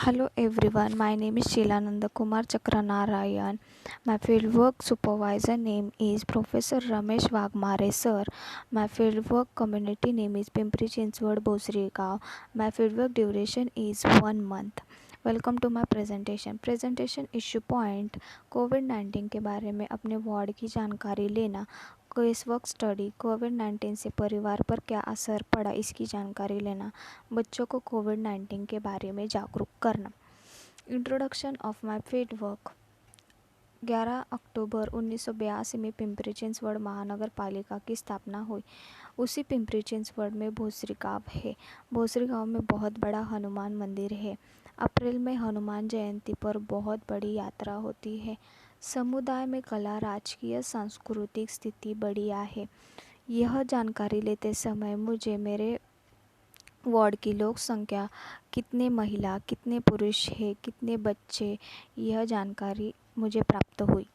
Hello everyone, my name is Sheelananda Kumar Chakranarayan. My fieldwork supervisor name is Professor Ramesh Wagmare sir. My fieldwork community name is Pimpri Chinchwad Bosrigaon. My fieldwork duration is 1 month. Welcome to my presentation issue point कोविड-19 के बारे में अपने ward की जानकारी लेना। Case work study कोविड-19 से परिवार पर क्या असर पड़ा इसकी जानकारी लेना। बच्चों को कोविड-19 के बारे में जागरूक करना। Introduction of my field work. 11 अक्टूबर 1982 में पिंपरी चिंचवड महानगर पालिका की स्थापना हुई। उसी पिंपरी चिंचवड में भोसरी गाँव है। भोसरी गाँव में बहुत बड़ा हनुमान मंदिर है। अप्रैल में हनुमान जयंती पर बहुत बड़ी यात्रा होती है। समुदाय में कला, राजकीय, सांस्कृतिक स्थिति बढ़िया है। यह जानकारी लेते समय मुझे मेरे वार्ड की लोक संख्या, कितने महिला, कितने पुरुष है, कितने बच्चे, यह जानकारी मुझे प्राप्त हुई।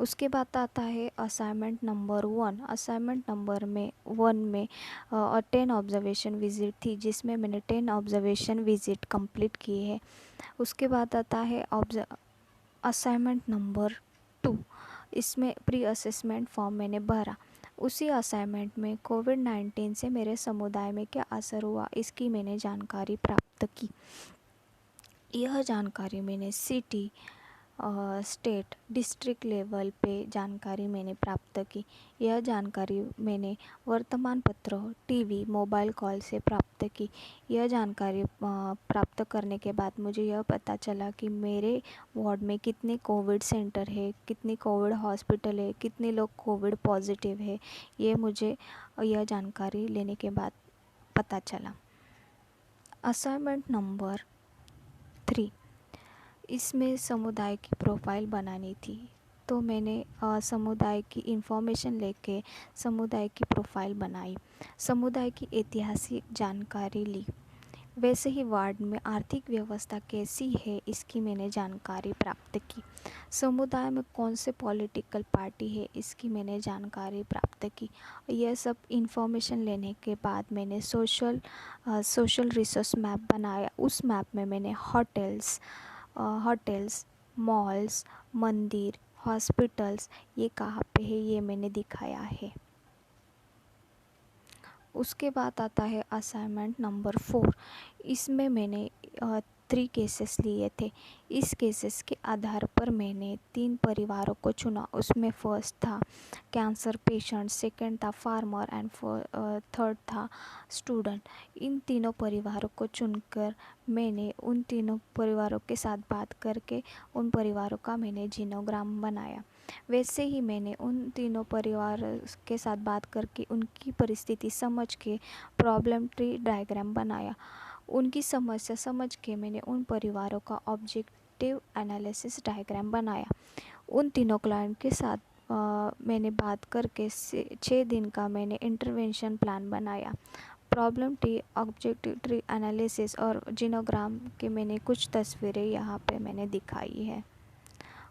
उसके बाद आता है असाइनमेंट नंबर 1। असाइनमेंट नंबर 1 में 10 ऑब्जर्वेशन विज़िट थी, जिसमें मैंने 10 ऑब्जर्वेशन विज़िट कंप्लीट किए हैं। उसके बाद आता है असाइनमेंट नंबर 2। इसमें प्री असेसमेंट फॉर्म मैंने भरा। उसी असाइनमेंट में कोविड-19 से मेरे समुदाय में क्या असर हुआ इसकी मैंने जानकारी प्राप्त की। यह जानकारी मैंने सिटी, स्टेट, डिस्ट्रिक्ट लेवल पे जानकारी मैंने प्राप्त की। यह जानकारी मैंने वर्तमान पत्रों, टीवी, मोबाइल कॉल से प्राप्त की। यह जानकारी प्राप्त करने के बाद मुझे यह पता चला कि मेरे वार्ड में कितने कोविड सेंटर है, कितनी कोविड हॉस्पिटल है, कितने लोग कोविड पॉजिटिव है, ये मुझे यह जानकारी लेने के बाद पता चला। असाइनमेंट नंबर 3, इसमें समुदाय की प्रोफाइल बनानी थी, तो मैंने समुदाय की इंफॉर्मेशन लेके समुदाय की प्रोफाइल बनाई। समुदाय की ऐतिहासिक जानकारी ली। वैसे ही वार्ड में आर्थिक व्यवस्था कैसी है इसकी मैंने जानकारी प्राप्त की। समुदाय में कौन से पॉलिटिकल पार्टी है इसकी मैंने जानकारी प्राप्त की। यह सब इंफॉर्मेशन लेने के बाद मैंने सोशल रिसोर्स मैप बनाया। उस मैप में मैंने होटल्स, मॉल्स, मंदिर, हॉस्पिटल्स ये कहाँ पे है ये मैंने दिखाया है। उसके बाद आता है असाइनमेंट नंबर 4। इसमें मैंने 3 केसेस लिए थे। इस केसेस के आधार पर मैंने 3 परिवारों को चुना। उसमें फर्स्ट था कैंसर पेशेंट, सेकंड था फार्मर एंड थर्ड था स्टूडेंट। इन तीनों परिवारों को चुनकर मैंने उन तीनों परिवारों के साथ बात करके उन परिवारों का मैंने जीनोग्राम बनाया। वैसे ही मैंने उन तीनों परिवार के साथ बात करके उनकी परिस्थिति समझ के प्रॉब्लम ट्री डायग्राम बनाया। उनकी समस्या समझ के मैंने उन परिवारों का ऑब्जेक्टिव एनालिसिस डायग्राम बनाया। उन तीनों क्लाइंट के साथ मैंने बात करके 6 दिन का मैंने इंटरवेंशन प्लान बनाया। Problem tree, objective tree analysis और जीनोग्राम के मैंने कुछ तस्वीरें यहाँ पे मैंने दिखाई है।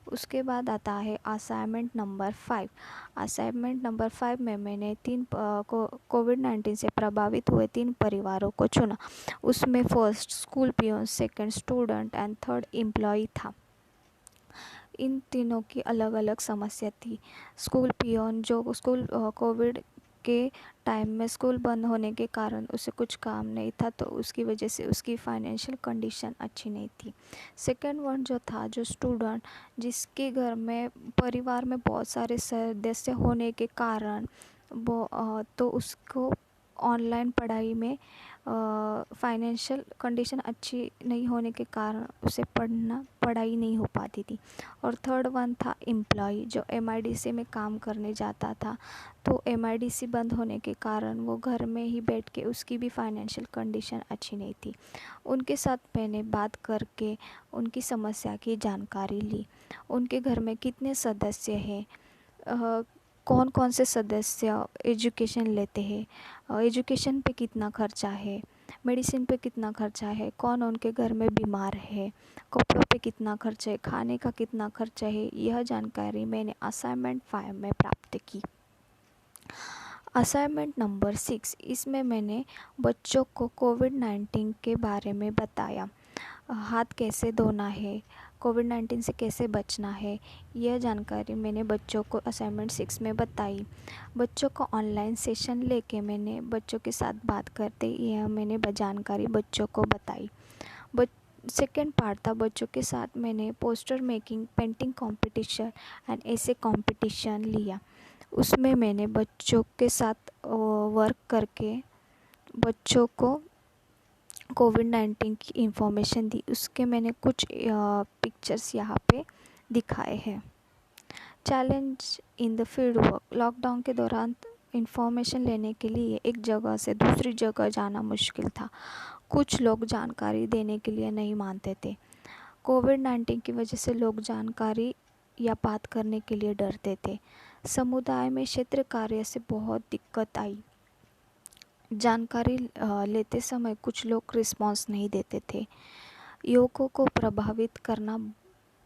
उसके बाद आता है असाइनमेंट नंबर 5। असाइनमेंट नंबर 5 में मैंने कोविड-19 से प्रभावित हुए 3 परिवारों को चुना। उसमें first school peon, second student and third employ था। इन तीनों की अलग अलग समस्या थी। स्कूल पियोन जो कोविड के टाइम में स्कूल बंद होने के कारण उसे कुछ काम नहीं था, तो उसकी वजह से उसकी फाइनेंशियल कंडीशन अच्छी नहीं थी। सेकंड वन जो था, जो स्टूडेंट, जिसके घर में परिवार में बहुत सारे सदस्य होने के कारण वो तो उसको ऑनलाइन पढ़ाई में फाइनेंशियल कंडीशन अच्छी नहीं होने के कारण उसे पढ़ाई नहीं हो पाती थी। और थर्ड वन था एम्प्लॉय, जो एमआईडीसी में काम करने जाता था, तो एमआईडीसी बंद होने के कारण वो घर में ही बैठ के उसकी भी फाइनेंशियल कंडीशन अच्छी नहीं थी। उनके साथ मैंने बात करके उनकी समस्या की जानकारी ली। उनके घर में कितने सदस्य हैं, कौन कौन से सदस्य एजुकेशन लेते हैं, एजुकेशन पे कितना खर्चा है, मेडिसिन पे कितना खर्चा है, कौन उनके घर में बीमार है, कपड़ों पे कितना खर्चा है, खाने का कितना खर्चा है, यह जानकारी मैंने असाइनमेंट 5 में प्राप्त की। असाइनमेंट नंबर 6, इसमें मैंने बच्चों को कोविड-19 के बारे में बताया। हाथ कैसे धोना है, कोविड-19 से कैसे बचना है, यह जानकारी मैंने बच्चों को असाइनमेंट 6 में बताई। बच्चों को ऑनलाइन सेशन लेके मैंने बच्चों के साथ बात करते यह मैंने जानकारी बच्चों को बताई। सेकेंड पार्ट था बच्चों के साथ मैंने poster making, painting competition and ऐसे कंपटीशन लिया। उसमें मैंने बच्चों के साथ वर्क करके बच्चों को कोविड-19 की इंफॉर्मेशन दी। उसके मैंने कुछ पिक्चर्स यहाँ पे दिखाए हैं। Challenge in the field work. Lockdown के दौरान इंफॉर्मेशन लेने के लिए एक जगह से दूसरी जगह जाना मुश्किल था। कुछ लोग जानकारी देने के लिए नहीं मानते थे। कोविड-19 की वजह से लोग जानकारी या बात करने के लिए डरते थे। समुदाय में क्षेत्र कार्य से बहुत दिक्कत आई। जानकारी लेते समय कुछ लोग रिस्पॉन्स नहीं देते थे। युवकों को प्रभावित करना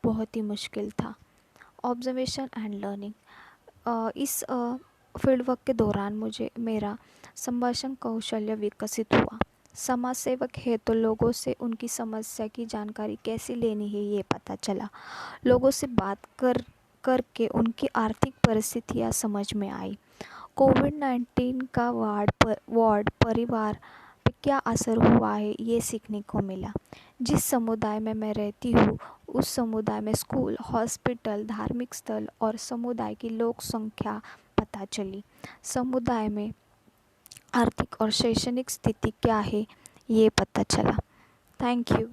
बहुत ही मुश्किल था। Observation and learning. इस फील्ड वर्क के दौरान मुझे मेरा संभाषण कौशल्य विकसित हुआ। समाज सेवक है तो लोगों से उनकी समस्या की जानकारी कैसे लेनी है ये पता चला। लोगों से बात करके उनकी आर्थिक परिस्थितियाँ समझ में आई। कोविड-19 का वार्ड परिवार पे क्या असर हुआ है ये सीखने को मिला। जिस समुदाय में मैं रहती हूँ उस समुदाय में स्कूल, हॉस्पिटल, धार्मिक स्थल और समुदाय की लोक संख्या पता चली। समुदाय में आर्थिक और शैक्षणिक स्थिति क्या है ये पता चला। Thank you.